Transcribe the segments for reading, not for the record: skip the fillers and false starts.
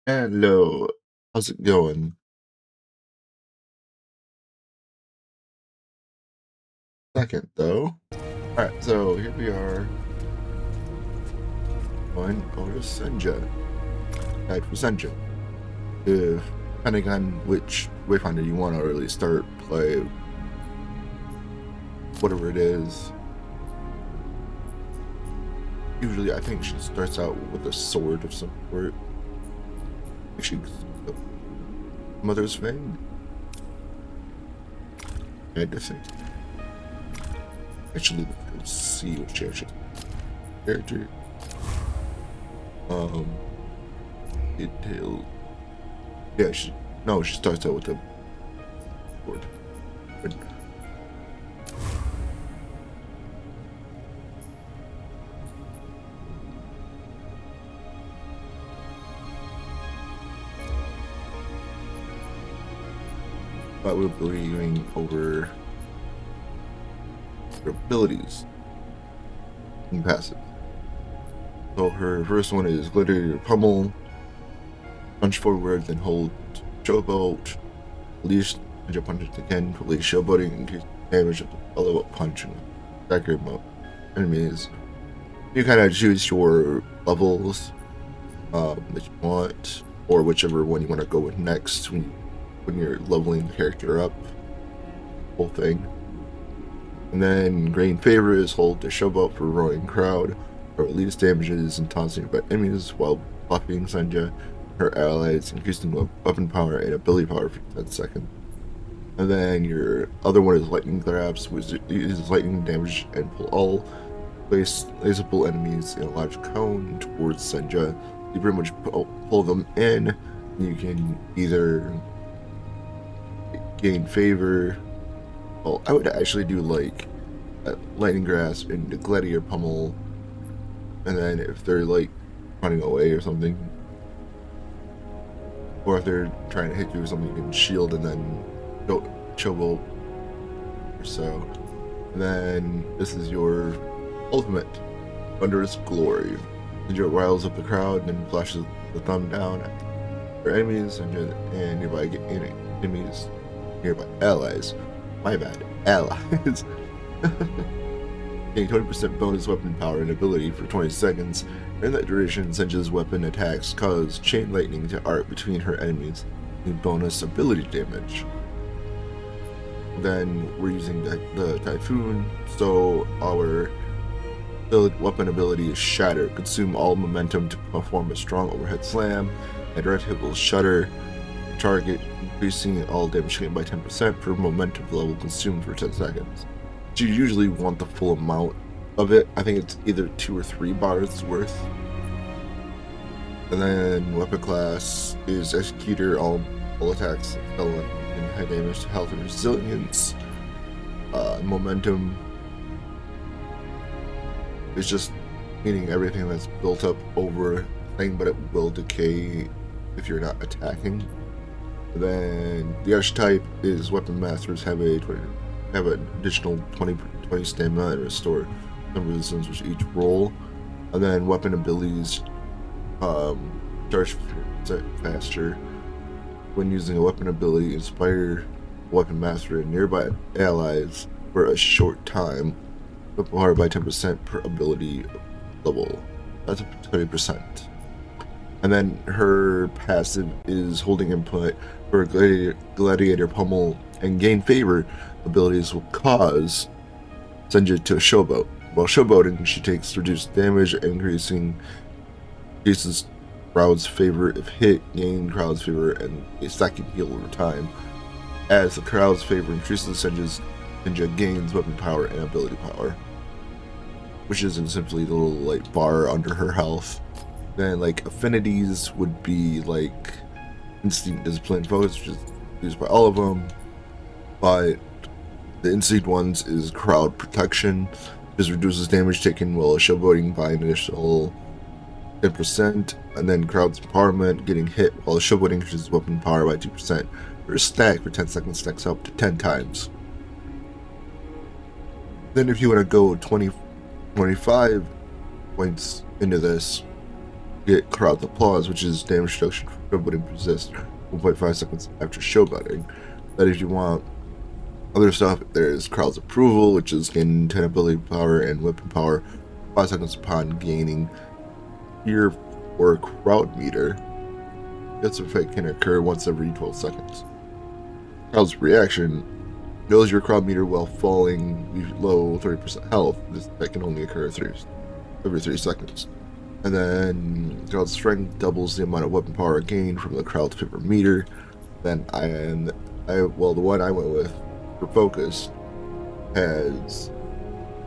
Hello, how's it going? Second, though. Alright, so here we are going over to Senja. Guide for Senja. If, depending on which Wayfinder you want to really start, play, whatever it is. Usually, I think she starts out with a sword of some sort. She Mother's Fang. I had to think. Actually, let's see what she actually character. Um, detail. Yeah, she starts out with a sword. But we'll be going over her abilities and passive. So her first one is Glitter Pummel, punch forward, then hold showboat, release Senja punches again, release showboating, increase damage of the follow-up punch and stagger enemies. You kind of choose your levels that you want, or whichever one you want to go with next when you're leveling the character up. Whole thing. And then Green Favor is hold the showboat for roaring crowd, or release damages and taunting by enemies while buffing Senja, her allies, increasing weapon power and ability power for 10 seconds. And then your other one is Lightning Grabs, which uses lightning damage and pull all laserable enemies in a large cone towards Senja. You pretty much pull them in. You can either gain favor. Well, I would actually do like Lightning Grasp and the Gladiator Pummel, and then if they're like running away or something, or if they're trying to hit you or something, you can shield and then go showboat or so. And then this is your ultimate, Thunderous Glory. Senja riles up the crowd and then flashes the thumb down at their enemies and nearby enemies, nearby allies. My bad, allies. Gain 20% bonus weapon power and ability for 20 seconds. In that duration, Senja's weapon attacks cause chain lightning to arc between her enemies, and bonus ability damage. Then we're using the Typhoon, so our weapon ability is Shatter. Consume all momentum to perform a strong overhead slam. A direct hit will shatter target, increasing all damage taken by 10% per momentum level consumed for 10 seconds. You usually want the full amount of it. I think it's either 2 or 3 bars worth. And then weapon class is Executor. All attacks and high damage to health and resilience. Momentum is just meaning everything that's built up over thing, but it will decay if you're not attacking. And then the archetype is Weapon Masters have an additional 20 stamina and restore some resistance with each roll. And then weapon abilities charge faster. When using a weapon ability, inspire Weapon Master and nearby allies for a short time. Weapon power by 10% per ability level. That's up to 30%. And then her passive is holding input for Gladiator Pummel and Gain Favor abilities will cause Senja to showboat. While showboating, she takes reduced damage, increases crowd's favor if hit, gain crowd's favor, and a second heal over time. As the crowd's favor increases, Senja gains weapon power and ability power, which is essentially the little like bar under her health. Then like affinities would be like Instinct, Discipline, Focus, which is used by all of them, but the instinct ones is Crowd Protection. This reduces damage taken while showboating by an additional 10%, and then Crowd's Empowerment, getting hit while showboating increases weapon power by 2%. Her stack for 10 seconds stacks up to 10 times. Then if you want to go 25 points into this, get Crowd's Applause, which is damage reduction for showboating persists 1.5 seconds after showboating. That if you want other stuff, there's crowd's approval, which is gaining 10 ability power and weapon power 5 seconds upon gaining tier 4 crowd meter. This effect can occur once every 12 seconds. Crowd's reaction knows your crowd meter while falling below 30% health. This effect can only occur every 3 seconds. And then crowd's strength doubles the amount of weapon power gained from the crowd's favor meter. Then the one I went with for focus has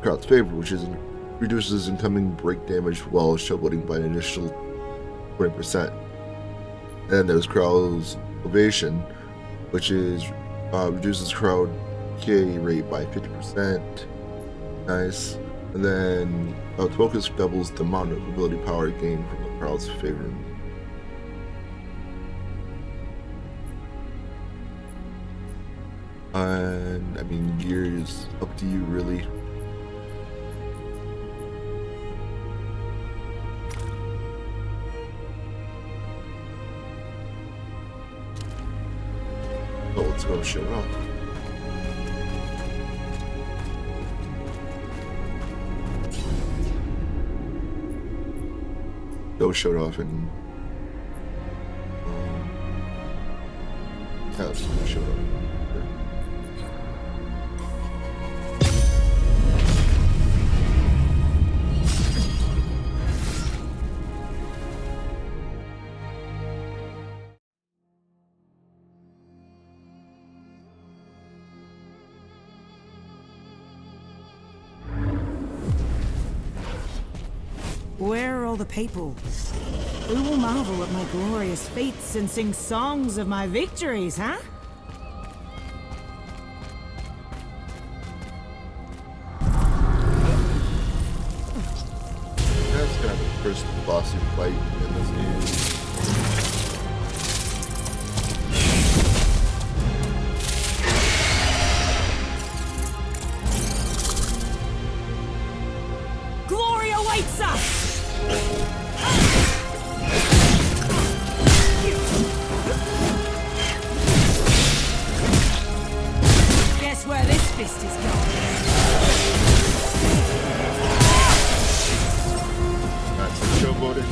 crowd's favor, which reduces incoming break damage while showboating by an additional 20%. And then there's crowd's ovation, which is reduces crowd KA rate by 50%. Nice. And then focus doubles the amount of ability power gained from the crowd's favor. And I mean, gear is up to you, really. So let's go show it off. Go show it off and yeah, let's go show it off. Where are all the people? Who will marvel at my glorious feats and sing songs of my victories, huh? That's kind of the first boss you fight in this game. Glory awaits us! Guess where this fist is going? That's the showboating.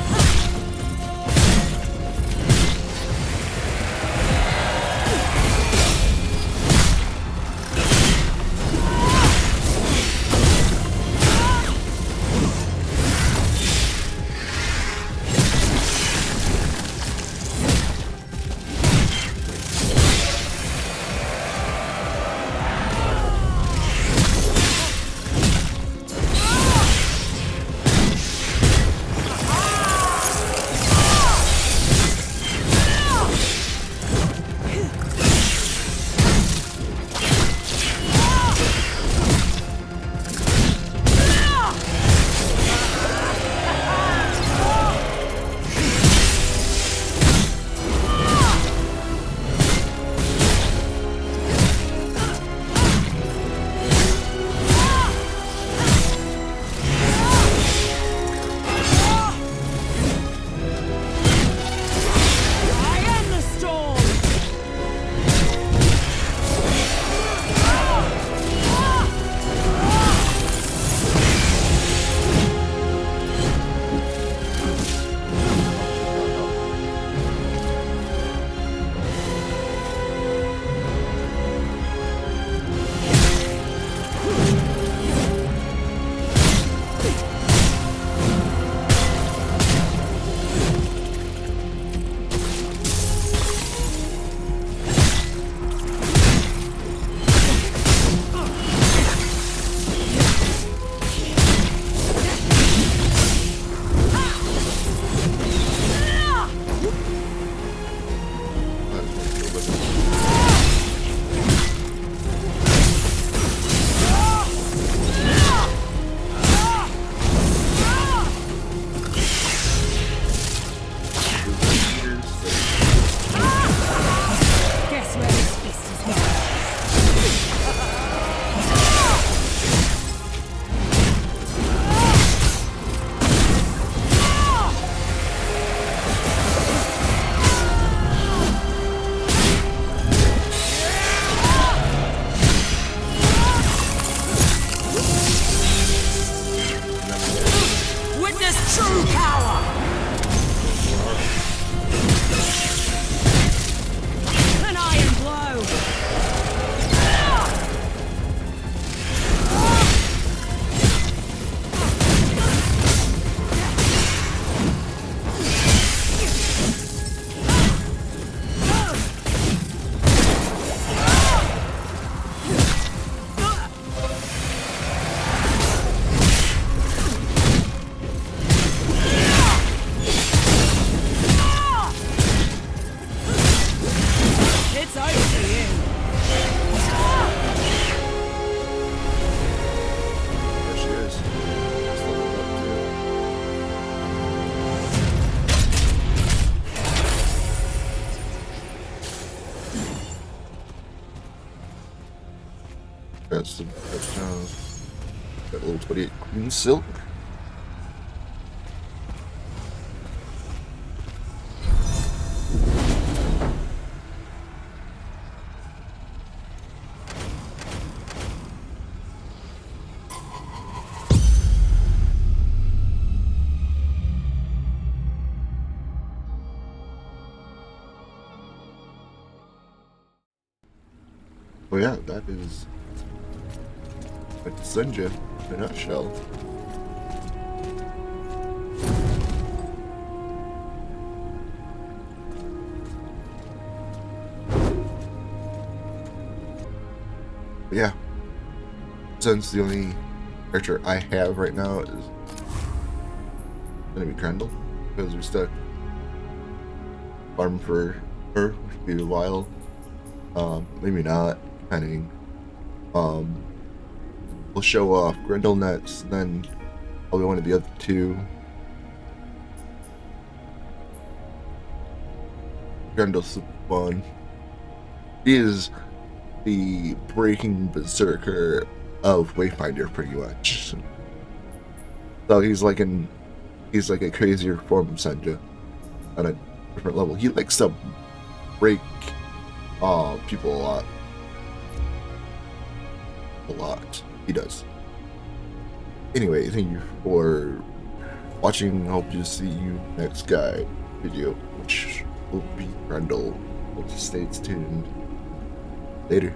Got some got a little 28 Queen Silk. Well, yeah, that is Senja in a nutshell. But yeah, since the only character I have right now is gonna be Crandall, because we're stuck farming for her, which would be a while. Maybe not, depending. We'll show off Grendel next, then probably one of the other two. Grendel's super fun. He is the breaking berserker of Wayfinder, pretty much. So he's like a crazier form of Senja on a different level. He likes to break people a lot. A lot. He does. Anyway, thank you for watching. Hope to see you next guy video, which will be Grendel. Stay tuned. Later.